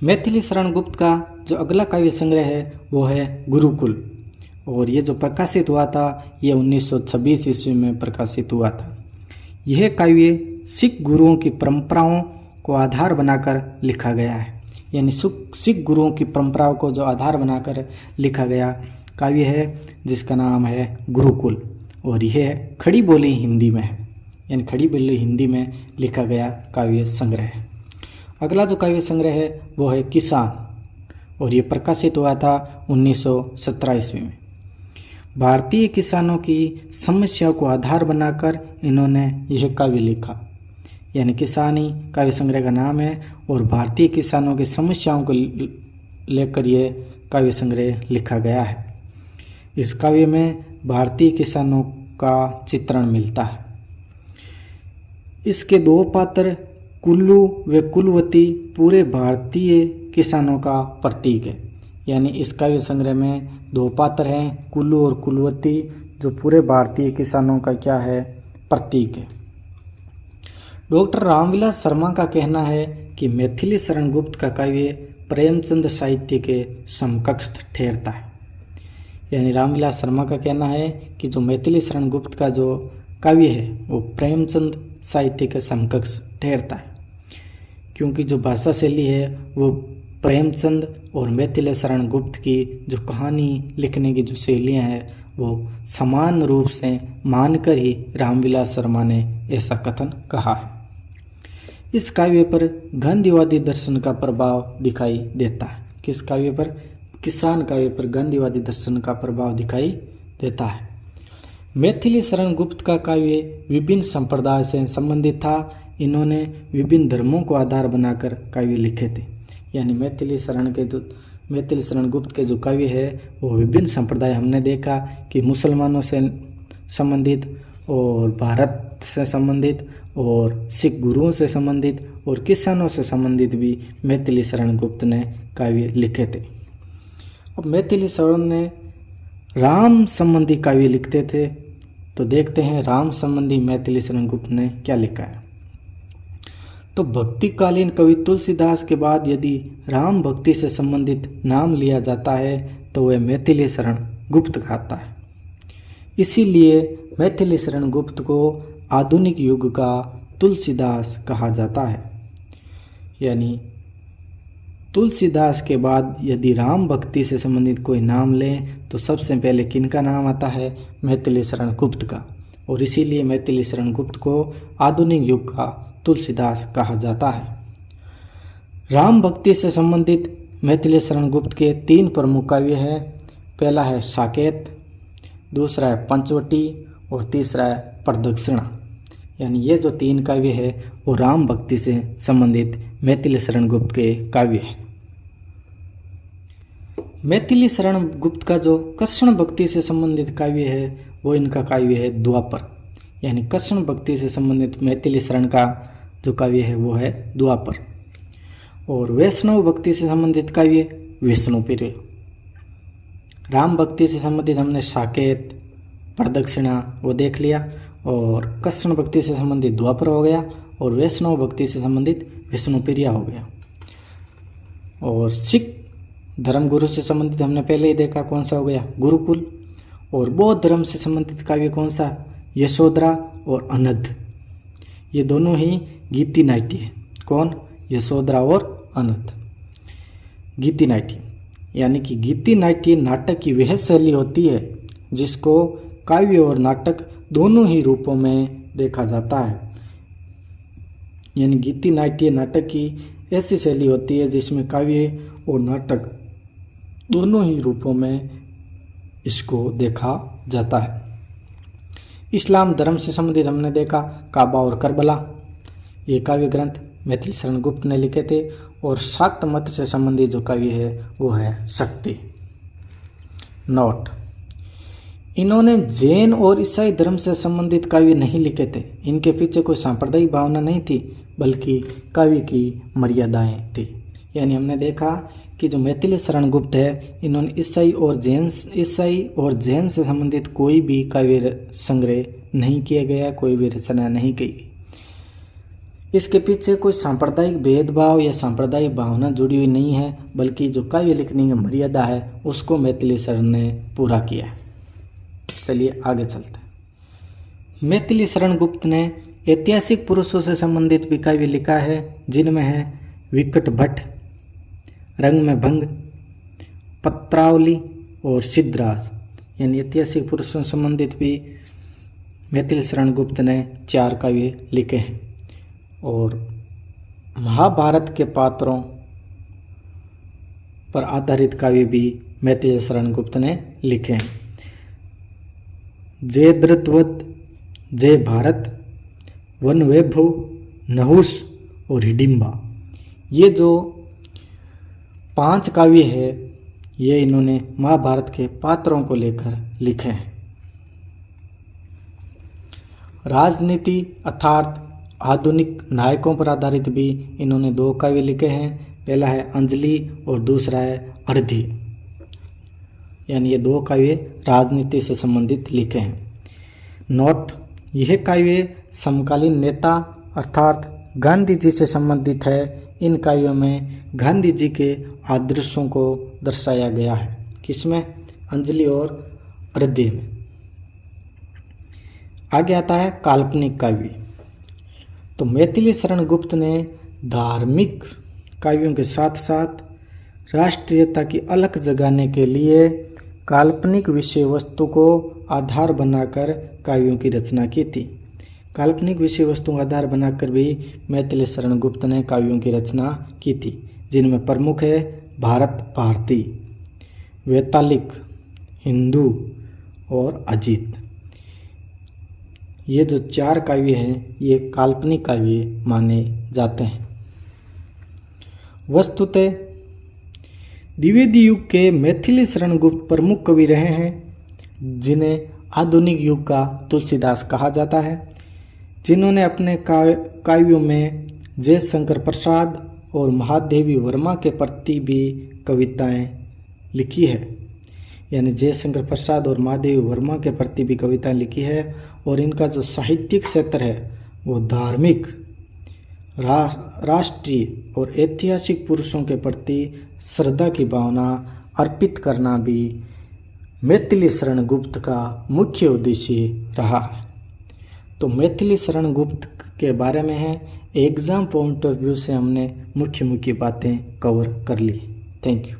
मैथिली शरण गुप्त का जो अगला काव्य संग्रह है वो है गुरुकुल, और ये जो प्रकाशित हुआ था ये 1926 ईस्वी में प्रकाशित हुआ था। यह काव्य सिख गुरुओं की परंपराओं को आधार बनाकर लिखा गया है, यानी सिख गुरुओं की परंपराओं को जो आधार बनाकर लिखा गया काव्य है जिसका नाम है गुरुकुल, और यह खड़ी बोली हिंदी में है, यानी खड़ी बोली हिंदी में लिखा गया काव्य संग्रह है। अगला जो काव्य संग्रह है वो है किसान, और ये प्रकाशित हुआ था 1917 ईस्वी में। भारतीय किसानों की समस्याओं को आधार बनाकर इन्होंने यह काव्य लिखा, यानी किसानी काव्य संग्रह का नाम है, और भारतीय किसानों की समस्याओं को लेकर यह काव्य संग्रह लिखा गया है। इस काव्य में भारतीय किसानों का चित्रण मिलता है। इसके दो पात्र कुल्लू व कुलवती पूरे भारतीय किसानों का प्रतीक है, यानी इस काव्य संग्रह में दो पात्र हैं, कुल्लू और कुलवती, जो पूरे भारतीय किसानों का क्या है, प्रतीक है। डॉक्टर रामविलास शर्मा का कहना है कि मैथिली शरण गुप्त का काव्य प्रेमचंद साहित्य के समकक्ष ठहरता है, यानी रामविलास शर्मा का कहना है कि जो मैथिली शरण गुप्त का जो काव्य है वो प्रेमचंद साहित्य के समकक्ष ठहरता है, क्योंकि जो भाषा शैली है वो प्रेमचंद और मैथिली शरण गुप्त की जो कहानी लिखने की जो शैलियाँ हैं वो समान रूप से मानकर ही रामविलास शर्मा ने ऐसा कथन कहा है। इस काव्य पर गांधीवादी दर्शन का प्रभाव दिखाई देता है। किस काव्य पर? किसान काव्य पर गांधीवादी दर्शन का प्रभाव दिखाई देता है। मैथिली शरण गुप्त का काव्य विभिन्न संप्रदाय से संबंधित था। इन्होंने विभिन्न धर्मों को आधार बनाकर काव्य लिखे थे, यानी मैथिली शरण गुप्त के जो काव्य है वो विभिन्न संप्रदाय, हमने देखा कि मुसलमानों से संबंधित और भारत से संबंधित और सिख गुरुओं से संबंधित और किसानों से संबंधित भी मैथिली शरण गुप्त ने काव्य लिखे थे। अब मैथिली शरण ने राम संबंधी काव्य लिखते थे, तो देखते हैं राम संबंधी मैथिली शरण गुप्त ने क्या लिखा है। तो भक्तिकालीन कवि तुलसीदास के बाद यदि राम भक्ति से संबंधित नाम लिया जाता है तो वह मैथिली शरण गुप्त कहता है। इसीलिए मैथिली शरण गुप्त को आधुनिक युग का तुलसीदास कहा जाता है, यानी तुलसीदास के बाद यदि राम भक्ति से संबंधित कोई नाम लें तो सबसे पहले किनका नाम आता है? मैथिली शरण गुप्त का, और इसीलिए मैथिली शरण गुप्त को आधुनिक युग का तुलसीदास कहा जाता है। राम भक्ति से संबंधित मैथिली शरण गुप्त के 3 प्रमुख काव्य हैं। पहला है साकेत, दूसरा है पंचवटी और तीसरा है प्रदक्षिणा, यानी ये जो 3 काव्य है वो राम भक्ति से संबंधित मैथिली शरण गुप्त के काव्य हैं। मैथिली शरण गुप्त का जो कृष्ण भक्ति से संबंधित काव्य है वो इनका काव्य है द्वापर, यानी कृष्ण भक्ति से संबंधित मैथिली शरण का जो काव्य है वो है द्वापर। और वैष्णव भक्ति से संबंधित काव्य विष्णुप्रिय। राम भक्ति से संबंधित हमने साकेत, प्रदक्षिणा वो देख लिया, और कृष्ण भक्ति से संबंधित द्वापर हो गया, और वैष्णव भक्ति से संबंधित विष्णुप्रिय हो गया। और सिख धर्म गुरु से संबंधित हमने पहले ही देखा कौन सा हो गया? गुरुकुल। और बौद्ध धर्म से संबंधित काव्य कौन सा? यशोधरा और अनध। ये दोनों ही गीति नाट्य है। कौन? यशोधरा और अनध। गीति नाट्य, यानी कि गीति नाट्य नाटक की वह शैली होती है जिसको काव्य और नाटक दोनों ही रूपों में देखा जाता है, यानी गीति नाट्य नाटक की ऐसी शैली होती है जिसमें काव्य और नाटक दोनों ही रूपों में इसको देखा जाता है। इस्लाम धर्म से संबंधित हमने देखा काबा और करबला, ये काव्य ग्रंथ मैथिली शरण गुप्त ने लिखे थे। और शाक्त मत से संबंधित जो काव्य है वो है शक्ति। नोट: इन्होंने जैन और ईसाई धर्म से संबंधित काव्य नहीं लिखे थे। इनके पीछे कोई सांप्रदायिक भावना नहीं थी, बल्कि काव्य की मर्यादाएं थी। यानी हमने देखा कि जो मैथिली शरण गुप्त है इन्होंने ईसाई और जैन से संबंधित कोई भी काव्य संग्रह नहीं किया गया, कोई भी रचना नहीं की गई। इसके पीछे कोई सांप्रदायिक भेदभाव या सांप्रदायिक भावना जुड़ी हुई नहीं है, बल्कि जो काव्य लिखने की मर्यादा है उसको मैथिली शरण ने पूरा किया है। चलिए आगे चलते हैं। मैथिली शरण गुप्त ने ऐतिहासिक पुरुषों से संबंधित भी काव्य लिखा है, जिनमें है विकट भट्ट, रंग में भंग, पत्रावली और सिद्धराज। यानी ऐतिहासिक पुरुषों से संबंधित भी मैथिली शरण गुप्त ने 4 काव्य लिखे हैं। और महाभारत के पात्रों पर आधारित काव्य भी मैथिली शरण गुप्त ने लिखे हैं। जयद्रथवध, जय भारत, वन वैभव, नहुष और हिडिंबा, ये जो 5 काव्य है ये इन्होंने महाभारत के पात्रों को लेकर लिखे हैं। राजनीति अर्थात आधुनिक नायकों पर आधारित भी इन्होंने 2 काव्य लिखे हैं। पहला है अंजलि और दूसरा है अर्धि। यानी ये 2 काव्य राजनीति से संबंधित लिखे हैं। नोट, यह काव्य समकालीन नेता अर्थात गांधी जी से संबंधित है। इन काव्यों में गांधी जी के आदर्शों को दर्शाया गया है। किसमें? अंजलि और अर्धि में। आगे आता है काल्पनिक काव्य। तो मैथिली शरण गुप्त ने धार्मिक काव्यों के साथ साथ राष्ट्रीयता की अलख जगाने के लिए काल्पनिक विषय वस्तु को आधार बनाकर काव्यों की रचना की थी। काल्पनिक विषय वस्तु का आधार बनाकर भी मैथिली शरण गुप्त ने काव्यों की रचना की थी, जिनमें प्रमुख है भारत भारती, वैतालिक, हिंदू और अजीत। ये जो 4 काव्य हैं ये काल्पनिक काव्य माने जाते हैं। वस्तुतः द्विवेदी युग के मैथिली शरण गुप्त प्रमुख कवि रहे हैं, जिन्हें आधुनिक युग का तुलसीदास कहा जाता है, जिन्होंने अपने काव्यों में जयशंकर प्रसाद और महादेवी वर्मा के प्रति भी कविताएं लिखी है। यानी जयशंकर प्रसाद और महादेवी वर्मा के प्रति भी कविताएं लिखी है। और इनका जो साहित्यिक क्षेत्र है वो धार्मिक, राष्ट्रीय और ऐतिहासिक पुरुषों के प्रति श्रद्धा की भावना अर्पित करना भी मैथिली शरण गुप्त का मुख्य उद्देश्य रहा है। तो मैथिली शरण गुप्त के बारे में है एग्ज़ाम पॉइंट ऑफ व्यू से हमने मुख्य बातें कवर कर ली। Thank you.